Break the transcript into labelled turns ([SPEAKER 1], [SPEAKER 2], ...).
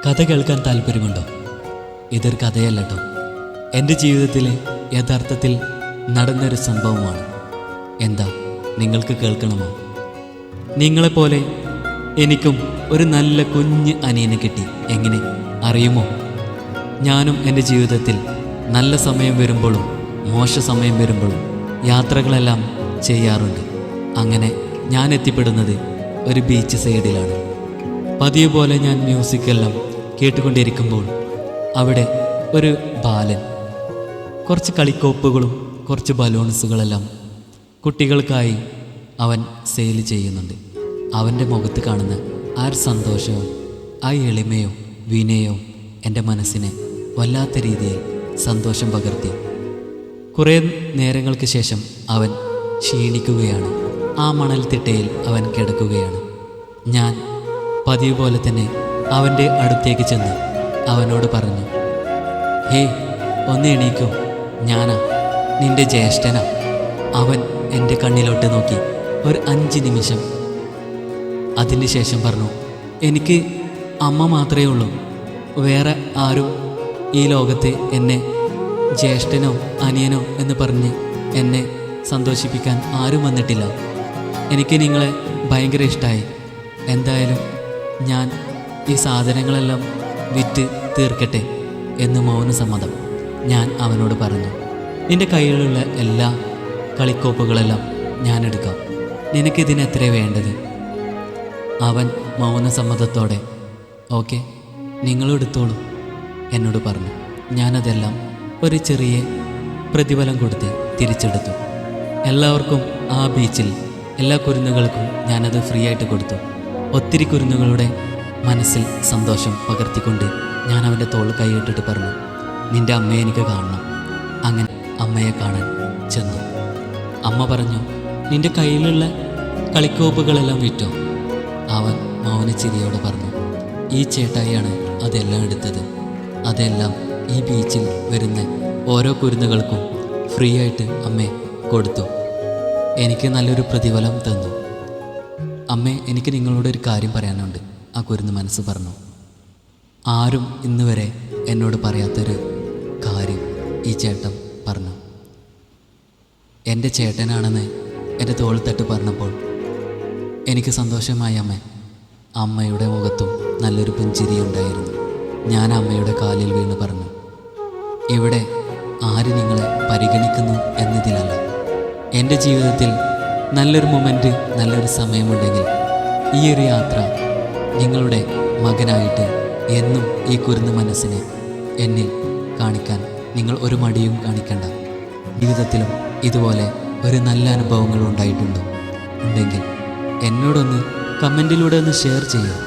[SPEAKER 1] കഥ കേൾക്കാൻ താല്പര്യമുണ്ടോ? ഇതൊരു കഥയല്ല കേട്ടോ, എൻ്റെ ജീവിതത്തിൽ യഥാർത്ഥത്തിൽ നടന്നൊരു സംഭവമാണ്. എന്താ, നിങ്ങൾക്ക് കേൾക്കണമോ? നിങ്ങളെപ്പോലെ എനിക്കും ഒരു നല്ല കുഞ്ഞ് അനിയനെ കിട്ടി. എങ്ങനെ അറിയുമോ? ഞാനും എൻ്റെ ജീവിതത്തിൽ നല്ല സമയം വരുമ്പോഴും മോശ സമയം വരുമ്പോഴും യാത്രകളെല്ലാം ചെയ്യാറുണ്ട്. അങ്ങനെ ഞാൻ എത്തിപ്പെടുന്നത് ഒരു ബീച്ച് സൈഡിലാണ്. പതിവ് പോലെ ഞാൻ മ്യൂസിക്കെല്ലാം കേട്ടുകൊണ്ടിരിക്കുമ്പോൾ അവിടെ ഒരു ബാലൻ കുറച്ച് കളിക്കോപ്പുകളും കുറച്ച് ബലൂൺസുകളെല്ലാം കുട്ടികൾക്കായി അവൻ സെയിൽ ചെയ്യുന്നുണ്ട്. അവൻ്റെ മുഖത്ത് കാണുന്ന ആ ഒരു സന്തോഷവും ആ എളിമയോ വിനയോ എൻ്റെ മനസ്സിനെ വല്ലാത്ത രീതിയിൽ സന്തോഷം പകർത്തി. കുറേ നേരങ്ങൾക്ക് ശേഷം അവൻ ക്ഷീണിക്കുകയാണ്. ആ മണൽത്തിട്ടയിൽ അവൻ കിടക്കുകയാണ്. ഞാൻ പതിവ് പോലെ തന്നെ അവൻ്റെ അടുത്തേക്ക് ചെന്ന് അവനോട് പറഞ്ഞു, ഹേ, ഒന്ന് എണീക്കൂ, ഞാനാ നിൻ്റെ ജ്യേഷ്ഠനാ. അവൻ എൻ്റെ കണ്ണിലോട്ട് നോക്കി ഒരു 5 നിമിഷം. അതിന് ശേഷം പറഞ്ഞു, എനിക്ക് അമ്മ മാത്രമേ ഉള്ളൂ, വേറെ ആരും ഈ ലോകത്ത് എന്നെ ജ്യേഷ്ഠനോ അനിയനോ എന്ന് പറഞ്ഞ് എന്നെ സന്തോഷിപ്പിക്കാൻ ആരും വന്നിട്ടില്ല. എനിക്ക് നിങ്ങളെ ഭയങ്കര ഇഷ്ടമായി. എന്തായാലും ഞാൻ ഈ സാധനങ്ങളെല്ലാം വിറ്റ് തീർക്കട്ടെ എന്ന് മൗനസമ്മതം ഞാൻ അവനോട് പറഞ്ഞു. നിൻ്റെ കയ്യിലുള്ള എല്ലാ കളിക്കോപ്പുകളെല്ലാം ഞാൻ എടുക്കാം, നിനക്കിതിന് എത്ര വേണ്ടത്? അവൻ മൗനസമ്മതത്തോടെ ഓക്കെ, നിങ്ങളും എടുത്തോളൂ എന്നോട് പറഞ്ഞു. ഞാനതെല്ലാം ഒരു ചെറിയ പ്രതിഫലം കൊടുത്ത് തിരിച്ചെടുത്തു. എല്ലാവർക്കും ആ ബീച്ചിൽ എല്ലാ കുരുന്നുകൾക്കും ഞാനത് ഫ്രീ ആയിട്ട് കൊടുത്തു. ഒത്തിരി കുരുന്നുകളുടെ മനസ്സിൽ സന്തോഷം പകർത്തിക്കൊണ്ട് ഞാൻ അവൻ്റെ തോൾ കൈയിട്ടിട്ട് പറഞ്ഞു, നിൻ്റെ അമ്മയെ എനിക്ക് കാണണം. അങ്ങനെ അമ്മയെ കാണാൻ ചെന്നു. അമ്മ പറഞ്ഞു, നിൻ്റെ കയ്യിലുള്ള കളിക്കോപ്പുകളെല്ലാം വിറ്റോ? അവൻ മൗനച്ചിരിയോടെ പറഞ്ഞു, ഈ ചേട്ടായിയാണ് അതെല്ലാം എടുത്തത്. അതെല്ലാം ഈ ബീച്ചിൽ വരുന്ന ഓരോ കുരുന്നുകൾക്കും ഫ്രീ ആയിട്ട് അമ്മേ കൊടുത്തു. എനിക്ക് നല്ലൊരു പ്രതിഫലം തന്നു. അമ്മേ, എനിക്ക് നിങ്ങളോട് ഒരു കാര്യം പറയാനുണ്ട്, ആ കുരുന്ന് മനസ്സ് പറഞ്ഞു. ആരും ഇന്ന് വരെ എന്നോട് പറയാത്തൊരു കാര്യം ഈ ചേട്ടൻ പറഞ്ഞു. എൻ്റെ ചേട്ടനാണെന്ന് എൻ്റെ തോളിൽ തട്ട് പറഞ്ഞപ്പോൾ എനിക്ക് സന്തോഷമായി അമ്മേ. അമ്മയുടെ മുഖത്തും നല്ലൊരു പുഞ്ചിരി ഉണ്ടായിരുന്നു. ഞാൻ അമ്മയുടെ കാലിൽ വീണ് പറഞ്ഞു, ഇവിടെ ആര് നിങ്ങളെ പരിഗണിക്കുന്നു എന്നതിലല്ല, എൻ്റെ ജീവിതത്തിൽ നല്ലൊരു മൊമെൻറ്റ്, നല്ലൊരു സമയമുണ്ടെങ്കിൽ ഈ ഒരു യാത്ര നിങ്ങളുടെ മകനായിട്ട് എന്നും ഈ കുരുന്ന് മനസ്സിനെ എന്നിൽ കാണിക്കാൻ നിങ്ങൾ ഒരു മടിയും കാണിക്കണ്ട. ജീവിതത്തിലും ഇതുപോലെ ഒരു നല്ല അനുഭവങ്ങൾ ഉണ്ടായിട്ടുണ്ടോ? ഉണ്ടെങ്കിൽ എന്നോടൊന്ന് കമൻറ്റിലൂടെ ഒന്ന് ഷെയർ ചെയ്യുക.